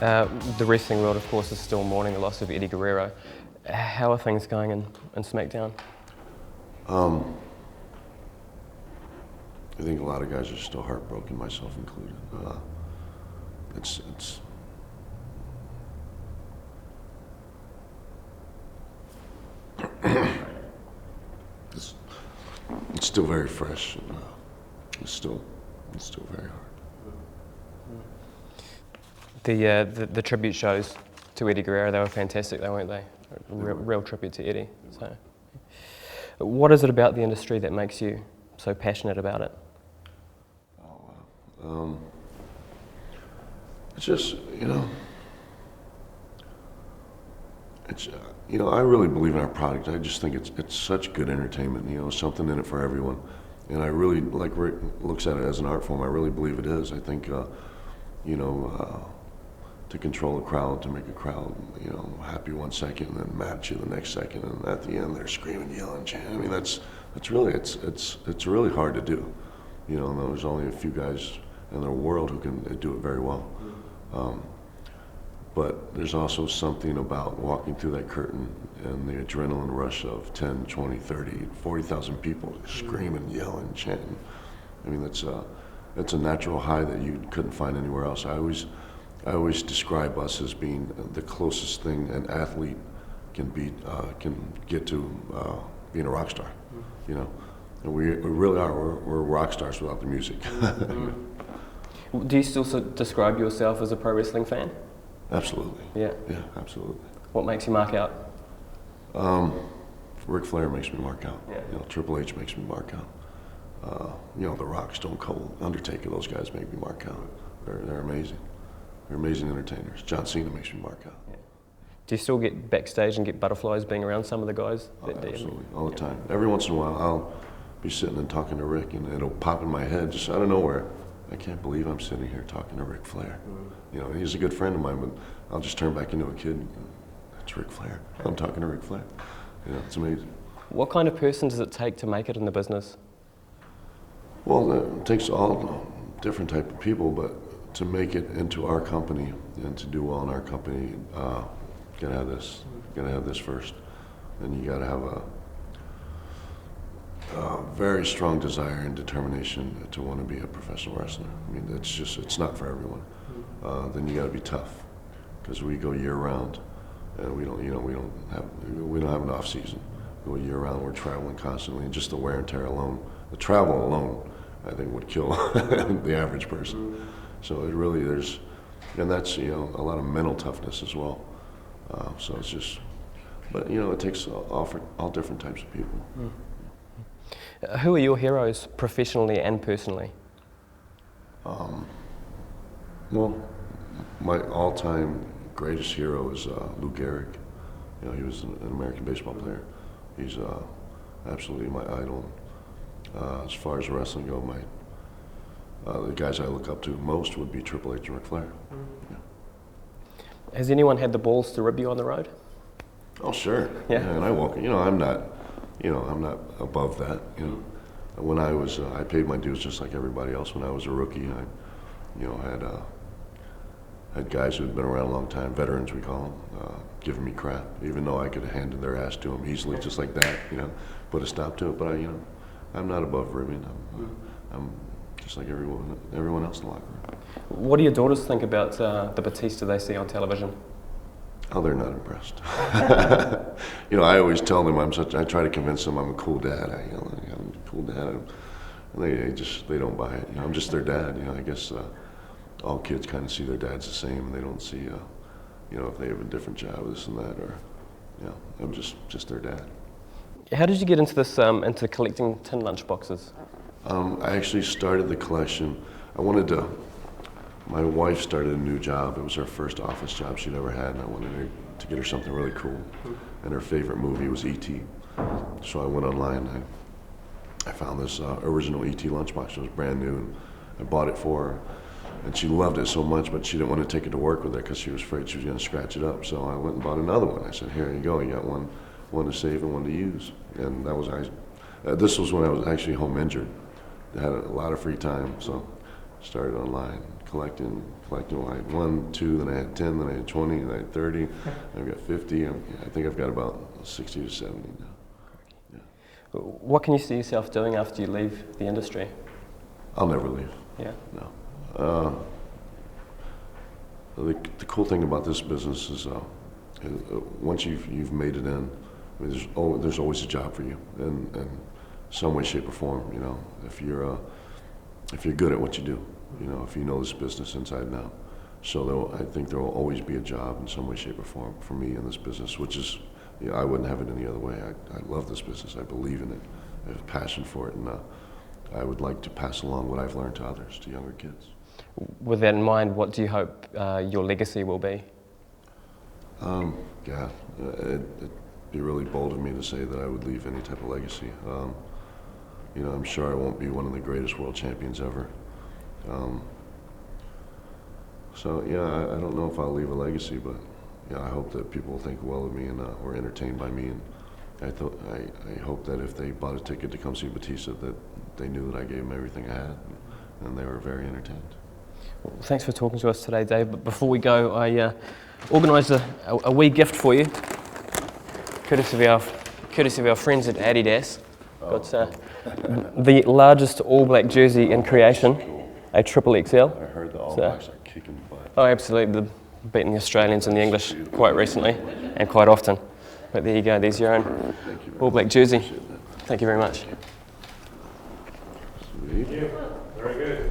The wrestling world, of course, is still mourning the loss of Eddie Guerrero. How are things going in SmackDown? I think a lot of guys are still heartbroken, myself included. It's still very fresh, and it's still very hard. The tribute shows to Eddie Guerrero, they were fantastic, though, weren't they? Real tribute to Eddie. So, what is it about the industry that makes you so passionate about it? It's just, I really believe in our product. I just think it's such good entertainment, something in it for everyone. And I really, like Rick looks at it as an art form, I really believe it is. I think, to control a crowd, to make a crowd, happy 1 second and then mad at you the next second, and at the end they're screaming, yelling, chanting. I mean, it's really hard to do. And there's only a few guys in the world who can do it very well. But there's also something about walking through that curtain and the adrenaline rush of 10, 20, 30, 40,000 people screaming, yelling, chanting. I mean, it's a natural high that you couldn't find anywhere else. I always describe us as being the closest thing an athlete can get to being a rock star, And we really are. We're rock stars without the music. Do you still describe yourself as a pro wrestling fan? Absolutely. Yeah. Yeah, absolutely. What makes you mark out? Ric Flair makes me mark out. Yeah. Triple H makes me mark out. The Rock, Stone Cold, Undertaker, those guys make me mark out. They're amazing. They're amazing entertainers. John Cena makes me mark out. Yeah. Do you still get backstage and get butterflies being around some of the guys? Absolutely, all the time. Every once in a while, I'll be sitting and talking to Rick, and it'll pop in my head just out of nowhere. I can't believe I'm sitting here talking to Ric Flair. He's a good friend of mine, but I'll just turn back into a kid. That's Ric Flair. I'm talking to Ric Flair. It's amazing. What kind of person does it take to make it in the business? Well, it takes all different type of people, but to make it into our company and to do well in our company, gotta have this first. Then you gotta have a very strong desire and determination to want to be a professional wrestler. I mean, it's not for everyone. Then you got to be tough, because we go year round, and we don't have an off season. We go year round. We're traveling constantly, and just the wear and tear alone, the travel alone, I think would kill the average person. So it really and that's a lot of mental toughness as well. So it's just, but it takes all different types of people. Who are your heroes, professionally and personally? Well, my all-time greatest hero is Lou Gehrig. He was an American baseball player. He's absolutely my idol. As far as wrestling go, the guys I look up to most would be Triple H and Ric Flair. Yeah. Has anyone had the balls to rib you on the road? Oh, sure. Yeah. And I walk. I'm not above that. When I paid my dues just like everybody else. When I was a rookie, I had guys who had been around a long time, veterans we call them, giving me crap, even though I could have handed their ass to them easily, just like that. Put a stop to it. But I'm not above ribbing. I'm just like everyone else in the locker room. What do your daughters think about the Batista they see on television? Oh, they're not impressed. I always tell them I try to convince them I'm a cool dad. I'm a cool dad. And they don't buy it. I'm just their dad. I guess all kids kind of see their dads the same, and they don't see, if they have a different job, this and that, or, I'm just their dad. How did you get into this, into collecting tin lunchboxes? I actually started the collection. My wife started a new job. It was her first office job she'd ever had, and I wanted to get her something really cool. And her favorite movie was E.T. So I went online and I found this original E.T. lunchbox. It was brand new, and I bought it for her. And she loved it so much, but she didn't want to take it to work with her because she was afraid she was going to scratch it up. So I went and bought another one. I said, here you go. You got one to save and one to use. And this was when I was actually home injured. I had a lot of free time, so started online, collecting when I had 1, 2, then I had 10, then I had 20, then I had 30, I've got 50, I think I've got about 60 to 70 now. Yeah. What can you see yourself doing after you leave the industry? I'll never leave. Yeah. No. The cool thing about this business is once you've made it in, I mean, there's always a job for you in some way, shape, or form. You know, if you're good at what you do, you know, if you know this business inside and out. So I think there will always be a job in some way, shape, or form for me in this business, which is, you know, I wouldn't have it any other way. I love this business. I believe in it. I have a passion for it, and I would like to pass along what I've learned to others, to younger kids. With that in mind, what do you hope your legacy will be? It'd be really bold of me to say that I would leave any type of legacy. You know, I'm sure I won't be one of the greatest world champions ever. So yeah, I don't know if I'll leave a legacy, but yeah, I hope that people will think well of me and or entertained by me. And I hope that if they bought a ticket to come see Batista, that they knew that I gave them everything I had, and they were very entertained. Well, thanks for talking to us today, Dave. But before we go, I organised a wee gift for you, courtesy of our friends at Adidas. Got the largest All Black jersey in creation, a triple XL. I heard the All Blacks are kicking butt. Oh, absolutely. They're beating the Australians and the English quite recently and quite often. But there you go. There's your own All Black jersey. Thank you very much. Sweet. Very good.